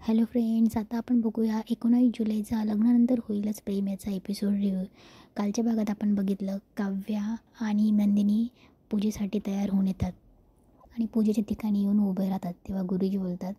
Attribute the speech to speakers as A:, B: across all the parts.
A: Hello friends, आता आपण बघूया 19 जुलैचा लग्नानंतर होईलच प्रेम याचा एपिसोड रिव्ह्यू. कालच्या भागात आपण बघितलं काव्या आणि नंदिनी पूजेसाठी तयार होऊन येतात आणि पूजेच्या ठिकाणी येऊन उभे राहतात. तेव्हा गुरुजी बोलतात,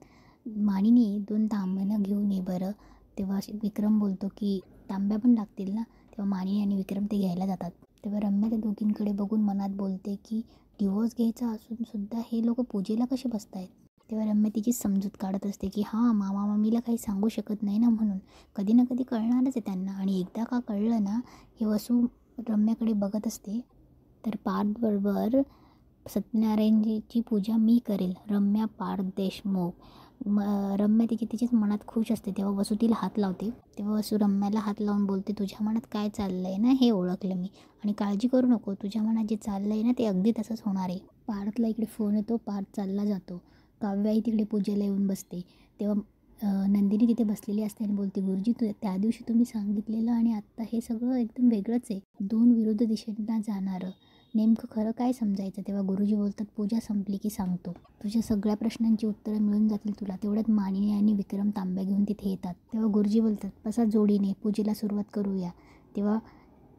A: मानिनी 2 तांब्यानं घेऊन ये बरं. तेव्हा विक्रम बोलतो की तांब्या पण लागतील ना. तेव्हा मानिनी आणि विक्रम ते घ्यायला जातात. तेव्हा रम्या त्या दोघींकडे बघून मनात बोलते की डिवोर्स घ्यायचा असून सुद्धा हे लोक पूजेला कसे बसतायत. तेव्हा रम्या तिची समजूत काढत असते की हां, मामा मामीला काही सांगू शकत नाही ना, म्हणून कधी ना कधी कळणारच आहे त्यांना. आणि एकदा का कळलं ना, हे वसू रम्याकडे बघत असते. तर पार्थबरोबर सत्यनारायणजीची पूजा मी करेल, रम्या पार्थ देशमुख. रम्या तिच्याच मनात खुश असते. तेव्हा वसू तिला हात लावते. तेव्हा वसू रम्याला हात लावून बोलते, तुझ्या मनात काय चाललं आहे ना हे ओळखलं मी, आणि काळजी करू नको, तुझ्या मनात जे चाललं आहे ना ते अगदी तसंच होणार आहे. पार्थला इकडे फोन येतो. पार्थ चालला जातो. काव्याही तिकडे पूजेला येऊन बसते. तेव्हा नंदिनी तिथे बसलेली असते आणि बोलते, गुरुजी त्या दिवशी तुम्ही सांगितलेलं आणि आत्ता हे सगळं एकदम वेगळंच आहे. 2 विरुद्ध दिशेंना जाणारं नेमकं खरं काय समजायचं. तेव्हा गुरुजी बोलतात, पूजा संपली की सांगतो. तुझ्या सगळ्या प्रश्नांची उत्तरं मिळून जातील तुला. तेवढ्यात मानिनी आणि विक्रम तांब्या घेऊन तिथे येतात. तेव्हा गुरुजी बोलतात, बसा जोडीने, पूजेला सुरुवात करूया. तेव्हा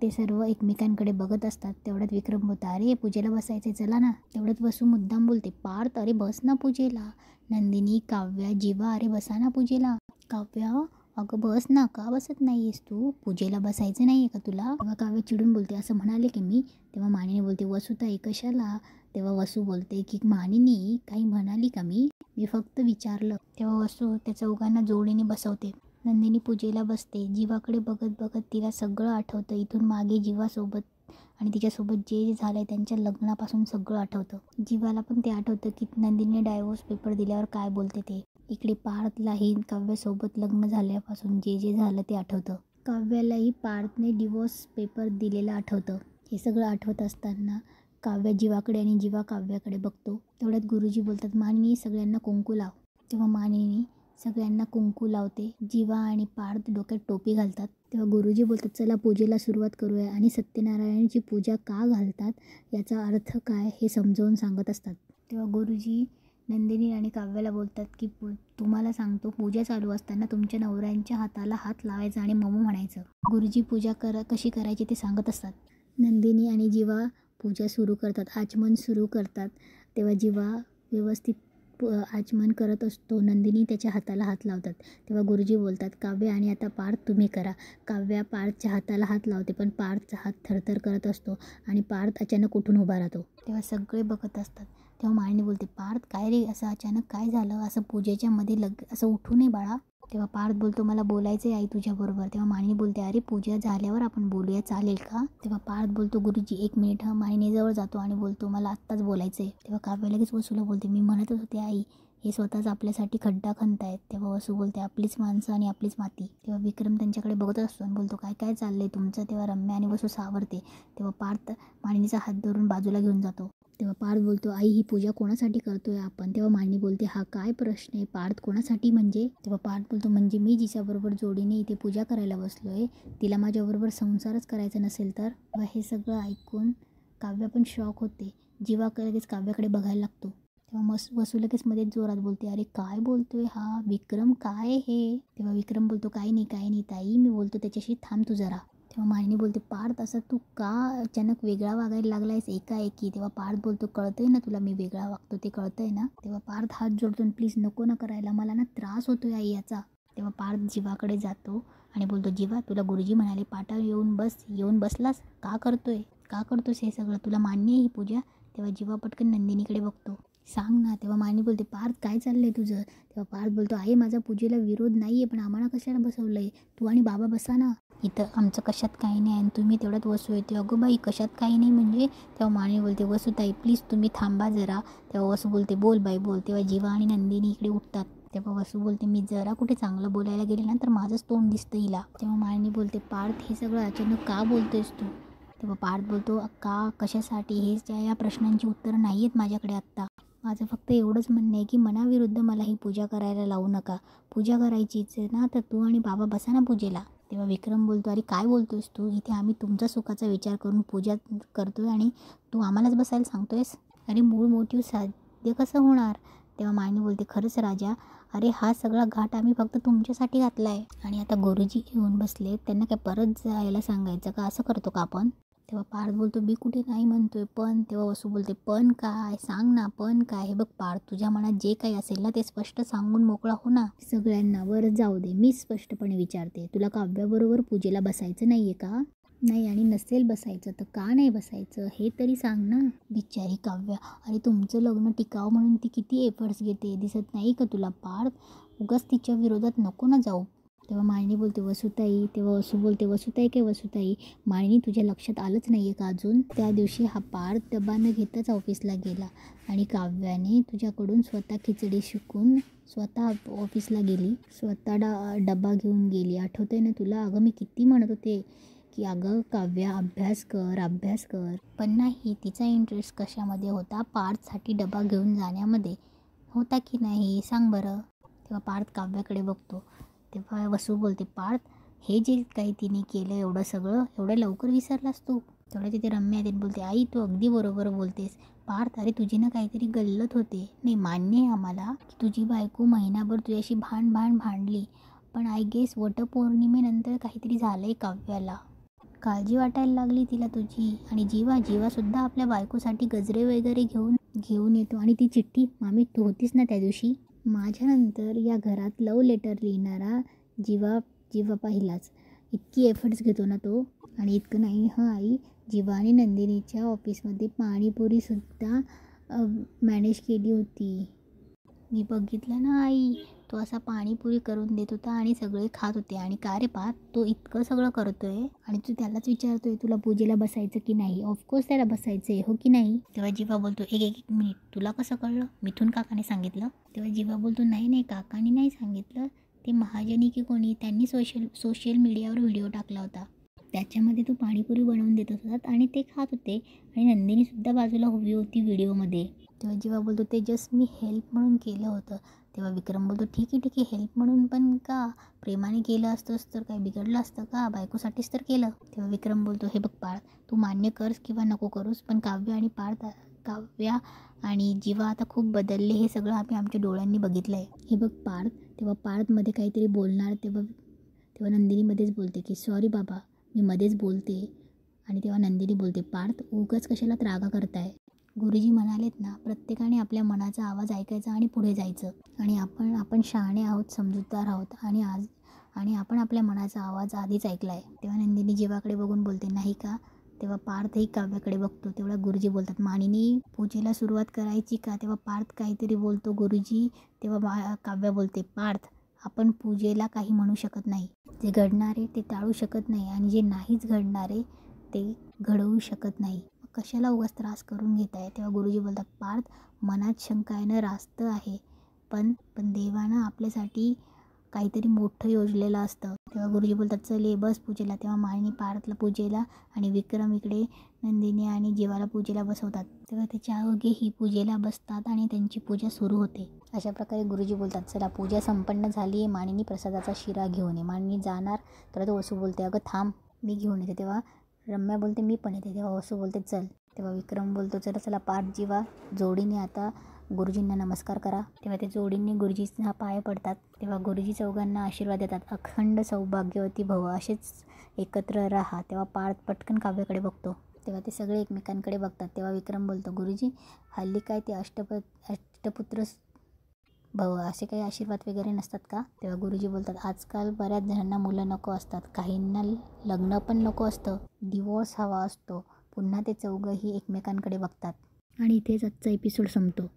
A: ते सर्व एकमेकांकडे बघत असतात. तेवढ्यात विक्रम बोलता, अरे पूजेला बसायचे, चला ना. तेवढ्यात वसू मुद्दाम बोलते, पार्थ अरे बस ना पूजेला. नंदिनी, काव्या, जीवा, अरे बसा ना पूजेला. काव्या, अगं बस ना, का बसत नाही आहेस तू, पूजेला बसायचं नाही आहे का तुला. तेव्हा काव्या चिडून बोलते, असं म्हणाले की मी. तेव्हा मानिनी बोलते, वसूताई कशाला. तेव्हा वसू बोलते की मानिनी, काही म्हणाली का मी फक्त विचारलं. तेव्हा वसू त्या चौघांना जोडीने बसवते. नंदिनी पूजेला बसते. जीवाकडे बघत बघत तिला सगळं आठवतं. इथून मागे जीवासोबत आणि तिच्यासोबत जे झालंय त्यांच्या लग्नापासून सगळं आठवतं. जीवाला पण ते आठवतं की नंदिनीने डायव्होर्स पेपर दिल्यावर काय बोलते ते. इकडे पार्थलाही काव्यासोबत लग्न झाल्यापासून जे झालं ते आठवतं. काव्यालाही पार्थने डिवोर्स पेपर दिलेलं आठवतं. हे सगळं आठवत असताना काव्या जीवाकडे आणि जीवा काव्याकडे बघतो. तेवढ्यात गुरुजी बोलतात, मानिनी सगळ्यांना कुंकू लाव. तेव्हा मानिनी सगळ्यांना कुंकू लावते. जीवा आणि पार्थ डोक्यात टोपी घालतात. तेव्हा गुरुजी बोलतात, चला पूजेला सुरुवात करूया. आणि सत्यनारायणची पूजा का घालतात याचा अर्थ काय हे समजावून सांगत असतात. तेव्हा गुरुजी नंदिनी आणि काव्याला बोलतात की तुम्हाला सांगतो, पूजा चालू असताना तुमच्या नवऱ्यांच्या हाताला हात लावायचा आणि मम म्हणायचं. गुरुजी पूजा कशी करायची ते सांगत असतात. नंदिनी आणि जीवा पूजा सुरू करतात, आचमन सुरू करतात. तेव्हा जीवा व्यवस्थित आचमन करत असतो. नंदिनी त्याच्या हाताला हात लावतात. तेव्हा गुरुजी बोलतात, काव्या आणि आता पार्थ तुम्ही करा. काव्या पार्थच्या हाताला हात लावते, पण पार्थचा हात थरथर करत असतो आणि पार्थ अचानक उठून उभा राहतो. तेव्हा सगळे बघत असतात. तेव्हा मानिनी बोलते, पार्थ काय रे, असं अचानक काय झालं, असं पूजेच्या मध्ये असं उठू नये बाळा. तेव्हा पार्थ बोलतो, मला बोलायचं आहे आई तुझ्याबरोबर. तेव्हा मानिनी बोलते, अरे पूजा झाल्यावर आपण बोलूया, चालेल का. तेव्हा पार्थ बोलतो, गुरुजी 1 मिनिट. मानिनीजवळ जातो आणि बोलतो, मला आत्ताच बोलायचं आहे. तेव्हा काव्य लगेच वसूला बोलते, मी म्हणतच होते आई, हे स्वतःच आपल्यासाठी खड्डा खणतायत. तेव्हा वसू बोलते, आपलीच माणसं आणि आपलीच माती. तेव्हा विक्रम त्यांच्याकडे बघत असतो आणि बोलतो, काय काय चाललंय तुमचं. तेव्हा रम्या आणि वसू सावरते. तेव्हा पार्थ मानिनीचा हात धरून बाजूला घेऊन जातो. तेव्हा पार्थ बोलतो, आई ही पूजा कोणासाठी करतोय आपण. तेव्हा मानिनी बोलते, हा काय प्रश्न आहे पार्थ, कोणासाठी म्हणजे. तेव्हा पार्थ बोलतो, म्हणजे मी जिच्याबरोबर जोडीने इथे पूजा करायला बसलोय तिला माझ्याबरोबर संसारच करायचा नसेल तर. हे सगळं ऐकून काव्या पण शॉक होते. जीवा लगेच काव्याकडे बघायला लागतो. तेव्हा वसू लगेच मध्ये जोरात बोलते, अरे काय बोलतोय हा विक्रम, काय हे. तेव्हा विक्रम बोलतो, काही नाही ताई, मी बोलतो त्याच्याशी, थांब तू जरा. तेव्हा मानिनी बोलते, पार्थ असं तू का अचानक वेगळा वागायला लागलायस एकाएकी. तेव्हा पार्थ बोलतो, कळतंय ना तुला मी वेगळा वागतो ते कळतंय ना. तेव्हा पार्थ हात जोडतो, प्लीज नको ना करायला, मला ना त्रास होतोय आई याचा. तेव्हा पार्थ जीवाकडे जातो आणि बोलतो, जीवा तुला गुरुजी म्हणाले पाठावर येऊन बसलास, का करतोयस हे सगळं, तुला मान्य आहे ही पूजा. तेव्हा जीवा पटकन नंदिनीकडे बघतो, सांग ना. तेव्हा मानिनी बोलते, पार्थ काय चाललंय तुझं. तेव्हा पार्थ बोलतो, आई माझा पूजेला विरोध नाही आहे, पण आम्हाला कशाला बसवलंय, तू आणि बाबा बसा ना. इथं आमचं कशात काही नाही आणि तुम्ही तेवढ्यात वसू येते. अगं बाई कशात काही नाही म्हणजे. तेव्हा मानिनी बोलते, वसूताई प्लीज तुम्ही थांबा जरा. तेव्हा वसू बोलते, बोल बाई बोल. तेव्हा जीवा आणि नंदिनी इकडे उठतात. तेव्हा वसू बोलते, मी जरा कुठे चांगलं बोलायला गेले ना तर माझंच तोंड दिसतं हिला. तेव्हा मानिनी बोलते, पार्थ हे सगळं अचानक का बोलतोयस तू. तेव्हा पार्थ बोलतो, का कशासाठी, हे या प्रश्नांची उत्तरं नाही आहेत माझ्याकडे आत्ता. माझं फक्त एवढंच म्हणणं आहे की मनाविरुद्ध मला ही पूजा करायला लावू नका. पूजा करायचीच आहे ना तर तू आणि बाबा बसा ना पूजेला. तेव्हा विक्रम बोलतो, अरे काय बोलतोयस तू, इथे आम्ही तुमच्या सुखाचा विचार करून पूजा करतोय आणि तू आम्हालाच बसायला सांगतोयस. अरे मूळ मोटिव्ह साध्य कसं होणार. तेव्हा मानिनी बोलते, खरंच राजा अरे हा सगळा घाट आम्ही फक्त तुमच्यासाठी घातला आहे. आणि आता गुरुजी येऊन बसले, त्यांना काय परत जायला सांगायचं का? असं करतो का आपण? तेव्हा पार्थ बोलतो मी कुठे नाही म्हणतोय पण. तेव्हा वसू बोलते पण काय? सांग ना पण काय? हे बघ पार्थ, तुझ्या मनात जे काही असेल ना ते स्पष्ट सांगून मोकळा हो ना सगळ्यांना. वर जाऊ दे, मी स्पष्टपणे विचारते, तुला काव्याबरोबर पूजेला बसायचं नाही आहे का? नाही, आणि नसेल बसायचं तर का नाही बसायचं हे तरी सांग ना. बिचारी काव्या, अरे तुमचं लग्न टिकावं म्हणून ती किती एफर्ट्स घेते, दिसत नाही का तुला पार्थ? उगाच तिच्या विरोधात नको ना जाऊ. तेव्हा मालिनी बोलते वसुताई. तेव्हा वसू बोलते वसुताई काय वसुताई? मालिनी, तुझ्या लक्षात आलंच नाही आहे का अजून? त्या दिवशी हा पार्थ डबा न घेताच ऑफिसला गेला आणि काव्याने तुझ्याकडून स्वतः खिचडी शिकून स्वतः ऑफिसला गेली, स्वतः डबा घेऊन गेली. आठवतंय ना तुला? अगं मी किती म्हणत होते की अगं काव्या अभ्यास कर अभ्यास कर, पण नाही, तिचा इंटरेस्ट कशामध्ये होता? पार्थसाठी डबा घेऊन जाण्यामध्ये होता की नाही सांग बरं. तेव्हा पार्थ काव्याकडे बघतो. तेव्हा वसू बोलते पार्थ, हे जे काही तिने केलं एवढं सगळं एवढं लवकर विसरलास तू? तेवढं तिथे रम्या देत बोलते आई तू अगदी बरोबर बोलतेस. पार्थ, अरे तुझी ना काहीतरी गल्लत होते. नाही, मान्य आहे आम्हाला की तुझी बायको महिनाभर तुझ्याशी भांडली, पण आय गेस वटपौर्णिमेनंतर काहीतरी झालं आहे काव्याला. काळजी वाटायला लागली तिला तुझी. आणि जीवासुद्धा आपल्या बायकोसाठी गजरे वगैरे घेऊन येतो. आणि ती चिठ्ठी मामी, तू होतीस ना त्या दिवशी? माझ्यानंतर या घरात लव लेटर लिहिणारा जीवा पाहिलाच. इतकी एफर्ट्स घेतो ना तो. आणि इतकं नाही हं आई, जीवा आणि नंदिनीच्या ऑफिसमध्ये पाणीपुरीसुद्धा मॅनेज केली होती. मी बघितलं ना आई, तो असा पाणीपुरी करून देत होता आणि सगळे खात होते. आणि का रे पार्थ, तो इतकं सगळं करतोय आणि तू त्यालाच विचारतोय तुला पूजेला बसायचं की नाही? ऑफकोर्स त्याला बसायचं आहे, हो की नाही? तेव्हा जीवा बोलतो एक मिनिट, तुला कसं कळलं? मिथून काकाने सांगितलं? तेव्हा जीवा बोलतो नाही काकाने नाही सांगितलं, ते महाजनी की कोणी त्यांनी सोशल मीडियावर व्हिडिओ टाकला होता, त्याच्यामध्ये तू पाणीपुरी बनवून देत होतात आणि ते खात होते आणि नंदिनीसुद्धा बाजूला उभी होती व्हिडिओमध्ये. तेव्हा जीवा बोलतो ते जस्ट मी हेल्प म्हणून केलं होतं. तेव्हा विक्रम बोलतो ठीक आहे हेल्प म्हणून, पण का प्रेमाने केलं असतंस तर काय बिघडलं असतं का? बायकोसाठीच तर केलं. तेव्हा विक्रम बोलतो हे बघ पार्थ, तू मान्य करस किंवा नको करूस, पण काव्या आणि जीवा आता खूप बदलले, हे सगळं आम्ही आमच्या डोळ्यांनी बघितलं आहे. हे बघ पार्थ. तेव्हा पार्थमध्ये काहीतरी बोलणार, तेव्हा नंदिनी मध्येच बोलते की सॉरी बाबा, मी मध्येच बोलते. आणि तेव्हा नंदिनी बोलते पार्थ, उगाच कशाला त्रागा करताय? गुरुजी म्हणालेत ना, प्रत्येकाने आपल्या मनाचा आवाज ऐकायचा आणि पुढे जायचं. आणि आपण शहाणे आहोत, समजूतदार आहोत आणि आपण आपल्या मनाचा आवाज आधीच ऐकला आहे. तेव्हा नंदिनी जीवाकडे बघून बोलते नाही का? तेव्हा पार्थही काव्याकडे बघतो. तेवढा गुरुजी बोलतात मानिनी, पूजेला सुरुवात करायची का? तेव्हा पार्थ काहीतरी बोलतो गुरुजी. तेव्हा काव्या बोलते पार्थ, आपण पूजेला काही म्हणू शकत नाही. जे घडणारे ते टाळू शकत नाही आणि जे नाहीच घडणारे ते घडवू शकत नाही. कशाला उगाच त्रास करून घेत आहे? तेव्हा गुरुजी बोलतात पार्थ, मनात शंका येणं रास्त आहे, पण देवानं आपल्यासाठी काहीतरी मोठं योजलेलं असतं. तेव्हा गुरुजी बोलतात चल ये बस पूजेला. तेव्हा मालिनी पार्थला पूजेला आणि विक्रम इकडे नंदिनी आणि जीवाला पूजेला बसवतात. तेव्हा त्याच्या ही पूजेला बसतात आणि त्यांची पूजा सुरू होते. अशा प्रकारे गुरुजी बोलतात चला पूजा संपन्न झाली आहे, मानिनी प्रसादाचा शिरा घेऊन ये. मानिनी जाणार तर तो वसू बोलते अगं थांब मी घेऊन येते. तेव्हा रम्या बोलते मी पण येते. तेव्हा वसू बोलते चल. तेव्हा विक्रम बोलतो चला पार्थ जीवा जोडीने आता गुरुजींना नमस्कार करा. तेव्हा ते जोडींनी गुरुजींना पाय पडतात. तेव्हा गुरुजी चौघांना आशीर्वाद देतात, अखंड सौभाग्यवती भव, असेच एकत्र राहा. तेव्हा पार्थ पटकन काव्याकडे बघतो. तेव्हा ते सगळे एकमेकांकडे बघतात. तेव्हा विक्रम बोलतो गुरुजी हल्ली काय ते अष्टपुत्र भव असे काही आशीर्वाद वगैरे नसतात का? तेव्हा गुरुजी बोलतात आजकाल बऱ्याच जणांना मुलं नको असतात, काहींना लग्न पण नको असतं, डिवोर्स हवा असतो. पुन्हा ते चौघंही एकमेकांकडे बघतात. आणि इथेच आजचा एपिसोड संपतो.